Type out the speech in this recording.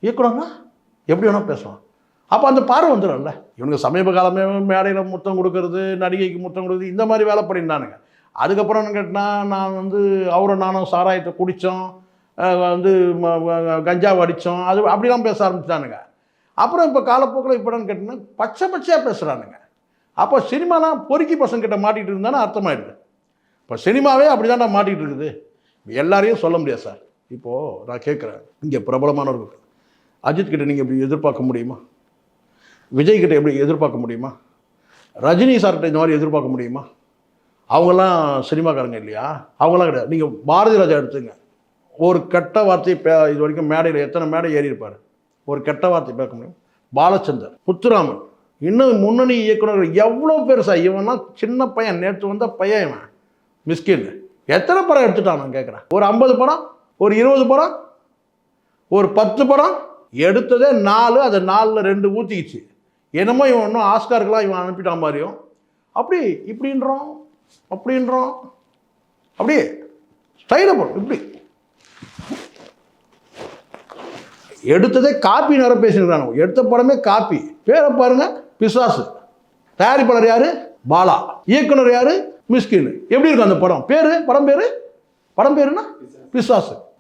இயக்குனர்னா எப்படி வேணால் பேசலாம். அப்போ அந்த பார்வை வந்துடும்ல. இவனுக்கு சமீப காலமே மேடையில் முத்தம் கொடுக்கறது, நடிகைக்கு முத்தம் கொடுக்குறது, இந்த மாதிரி வேலை பண்ணியிருந்தானுங்க. அதுக்கப்புறம் என்ன கேட்டால், நான் வந்து அவரும் நானும் சாராயத்தை குடித்தோம், வந்து கஞ்சாவை அடித்தோம், அது அப்படிலாம் பேச ஆரம்பிச்சிட்டானுங்க. அப்புறம் இப்போ காலப்போக்கில் இப்போ என்னன்னு கேட்டிங்கன்னா பச்சை பச்சையாக பேசுகிறானுங்க. அப்போ சினிமாலாம் பொறுக்கி பசங்கிட்ட மாட்டிகிட்டு இருந்தானே அர்த்தமாயிடுது. இப்போ சினிமாவே அப்படி தான் மாட்டிகிட்டு இருக்குது. எல்லாரையும் சொல்ல முடியாது சார். இப்போது நான் கேட்குறேன், இங்கே பிரபலமானவர்கள் அஜித் கிட்ட நீங்கள் இப்படி எதிர்பார்க்க முடியுமா? விஜய் கிட்ட எப்படி எதிர்பார்க்க முடியுமா? ரஜினி சார்கிட்ட இந்த மாதிரி எதிர்பார்க்க முடியுமா? அவங்கெல்லாம் சினிமாக்காரங்க இல்லையா? அவங்களாம் கிடையாது. நீங்கள் பாரதி ராஜா எடுத்துங்க. ஒரு கெட்ட வார்த்தையை இது வரைக்கும் மேடையில் எத்தனை மேடை ஏறி இருப்பார். ஒரு கெட்ட வார்த்தை பேச முடியும். பாலச்சந்தர், முத்துராமன், இன்னும் முன்னணி இயக்குநர்கள் எவ்வளோ பேர் சார். இவன்லாம் சின்ன பையன், நேற்று வந்த பையன் இவன் மிஸ்கின். எத்தனை படம் எடுத்துட்டான் நான் கேட்குறேன். ஒரு 50 படம், ஒரு 20 படம், ஒரு 10 படம் எடுத்ததே 4. அது 4ல் 2 ஊற்றிக்கிச்சு. என்னமோ இவன் இன்னும் ஆஸ்காருக்கெல்லாம் இவன் அனுப்பிட்டான் மாதிரியும் அப்படி இப்படின்றோம் அப்படின்றோம். அப்படியே ஸ்டைலை போடும். இப்படி எடுத்ததே காப்பி நேரம் பேசியிருக்காங்க. எடுத்த படமே காப்பி. பேரை பாருங்க, பிசாசு. தயாரிப்பாளர் யாரு? பாலா. இயக்குனர் யாரு? மிஸ்கின். எப்படி இருக்கும் அந்த படம்? படம் பேருன்னா பிசாசு.